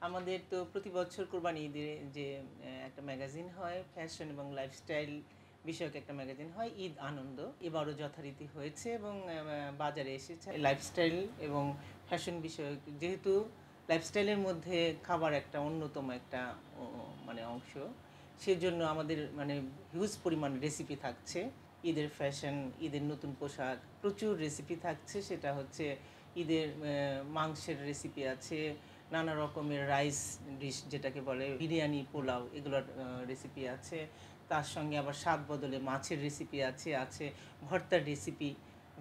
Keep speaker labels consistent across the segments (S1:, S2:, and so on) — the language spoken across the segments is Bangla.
S1: আমাদের তো প্রতি বছর কোরবানি ঈদে যে একটা ম্যাগাজিন হয় ফ্যাশন এবং লাইফস্টাইল বিষয়ক একটা ম্যাগাজিন হয় ঈদ আনন্দ। এবারও যথারীতি হয়েছে এবং বাজারে এসেছে লাইফস্টাইল এবং ফ্যাশন বিষয়ক, যেহেতু লাইফস্টাইলের মধ্যে খাবার একটা অন্যতম একটা মানে অংশ, সেজন্য আমাদের মানে হিউজ পরিমাণ রেসিপি থাকছে। ঈদের ফ্যাশন, ঈদের নতুন পোশাক, প্রচুর রেসিপি থাকছে। সেটা হচ্ছে ঈদের মাংসের রেসিপি আছে, নানা রকমের রাইস ডিশ যেটাকে বলে বিরিয়ানি, পোলাও, এগুলোর রেসিপি আছে। তার সঙ্গে আবার স্বাদ বদলে মাছের রেসিপি আছে, আছে ভর্তার রেসিপি,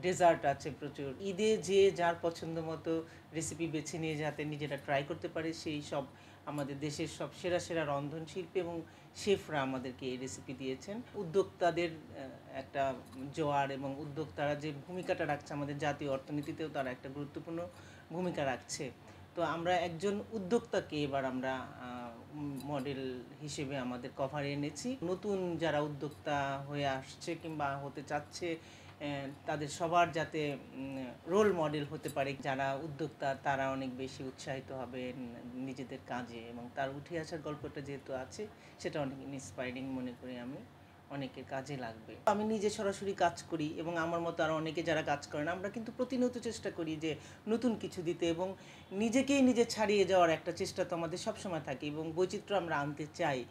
S1: ডেজার্ট আছে প্রচুর। ঈদে যে যার পছন্দ মতো রেসিপি বেছে নিয়ে যাতে নিজেরা ট্রাই করতে পারে, সেই সব আমাদের দেশের সব সেরা সেরা রন্ধনশিল্পী এবং শেফরা আমাদেরকে এই রেসিপি দিয়েছেন। উদ্যোক্তাদের একটা জোয়ার এবং উদ্যোক্তারা যে ভূমিকাটা রাখছে আমাদের জাতীয় অর্থনীতিতেও তারা একটা গুরুত্বপূর্ণ ভূমিকা রাখছে। তো আমরা একজন উদ্যোক্তাকে এবার আমরা মডেল হিসেবে আমাদের কভারে এনেছি। নতুন যারা উদ্যোক্তা হয়ে আসছে কিংবা হতে চাচ্ছে, তাদের সবার যাতে রোল মডেল হতে পারে। যারা উদ্যোক্তা তারা অনেক বেশি উৎসাহিত হবে নিজেদের কাজে, এবং তার উঠে আসার গল্পটা যেহেতু আছে সেটা অনেক ইন্সপায়ারিং মনে করি আমি, অনেকের কাজে লাগবে। আমি নিজে সরাসরি কাজ করি এবং আমার মতো আরও অনেকে যারা কাজ করেন, আমরা কিন্তু প্রতিনিয়ত চেষ্টা করি যে নতুন কিছু দিতে, এবং নিজেকেই নিজে ছাড়িয়ে যাওয়ার একটা চেষ্টা তো আমাদের সবসময় থাকে এবং বৈচিত্র্য আমরা আনতে চাই।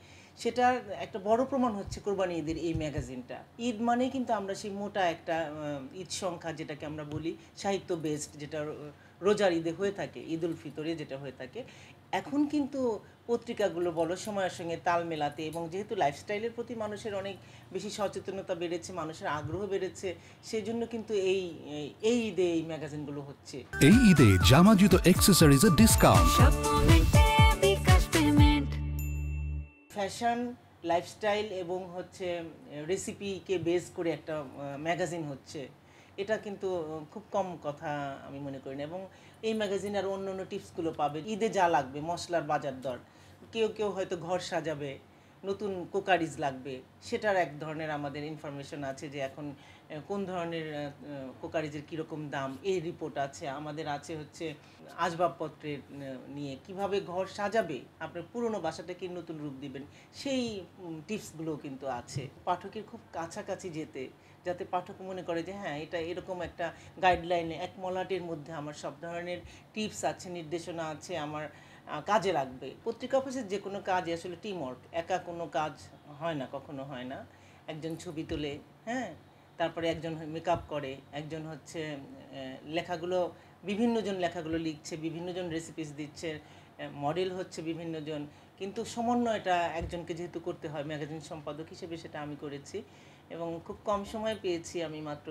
S1: সেটার একটা বড় প্রমাণ হচ্ছে কোরবানি ঈদের এই ম্যাগাজিনটা। ঈদ মানে কিন্তু আমরা সেই মোটা একটা ঈদ সংখ্যা যেটাকে আমরা বলি সাহিত্য বেসড, যেটা রোজার ঈদে হয়ে থাকে, ঈদ উল ফিতরে যেটা হয়ে থাকে। এখন কিন্তু পত্রিকাগুলো বলো সময়ের সঙ্গে তাল মেলাতে, এবং যেহেতু লাইফস্টাইলের প্রতি মানুষের অনেক বেশি সচেতনতা বেড়েছে, মানুষের আগ্রহ বেড়েছে, সেই জন্য কিন্তু এই ঈদে এই ম্যাগাজিনগুলো হচ্ছে।
S2: এই ঈদে জামা জুতো অ্যাক্সেসরিজের ডিসকাউন্ট।
S1: ফ্যাশন, লাইফস্টাইল এবং হচ্ছে রেসিপিকে বেস করে একটা ম্যাগাজিন হচ্ছে, এটা কিন্তু খুব কম কথা আমি মনে করি না। এবং এই ম্যাগাজিনে আর অন্য অন্য টিপসগুলো পাবে। ঈদে যা লাগবে, মশলার বাজার দর, কেউ কেউ হয়তো ঘর সাজাবে, নতুন কুকারিজ লাগবে, সেটার এক ধরনের আমাদের ইনফরমেশন আছে যে এখন কোন ধরনের কুকারিজের কীরকম দাম, এই রিপোর্ট আছে। আমাদের আছে হচ্ছে আসবাবপত্রের নিয়ে, কিভাবে ঘর সাজাবে, আপনার পুরনো বাসাটাকে নতুন রূপ দিবেন, সেই টিপসগুলো কিন্তু আছে। পাঠকের খুব কাছাকাছি যেতে, যাতে পাঠক মনে করে যে হ্যাঁ, এটা এরকম একটা গাইডলাইনে এক মলাটের মধ্যে আমার সব ধরনের টিপস আছে, নির্দেশনা আছে, আমার কাজে লাগবে। পত্রিকা অফিসের যে কোনো কাজে আসলে টিম ওয়ার্ক, একা কোনো কাজ হয় না, কখনো হয় না। একজন ছবি তোলে, হ্যাঁ, তারপরে একজন মেকআপ করে, একজন হচ্ছে লেখাগুলো, বিভিন্নজন লেখাগুলো লিখছে, বিভিন্নজন রেসিপিস দিচ্ছে, মডেল হচ্ছে বিভিন্নজন, কিন্তু সমন্বয়টা একজনকে যেহেতু করতে হয় ম্যাগাজিন সম্পাদক হিসেবে, সেটা আমি করেছি এবং খুব কম সময় পেয়েছি। আমি মাত্র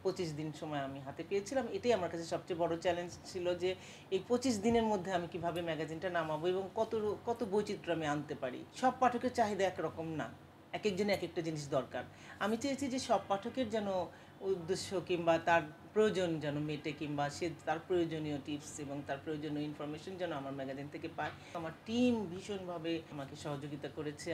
S1: 25 দিন সময় আমি হাতে পেয়েছিলাম। এটাই আমার কাছে সবচেয়ে বড় চ্যালেঞ্জ ছিল যে এই 25 দিনের মধ্যে আমি কিভাবে ম্যাগাজিনটা নামাবো এবং কত বৈচিত্র্য আমি আনতে পারি। সব পাঠকের চাহিদা একরকম না, এক একজনের এক একটা জিনিস দরকার। আমি চেয়েছি যে সব পাঠকের যেন উদ্দেশ্য কিংবা তার প্রয়োজন যেন মেটে, কিংবা সে তার প্রয়োজনীয় টিপস এবং তার প্রয়োজনীয় ইনফরমেশন যেন আমার ম্যাগাজিন থেকে পায়। আমার টিম ভীষণভাবে আমাকে সহযোগিতা করেছে।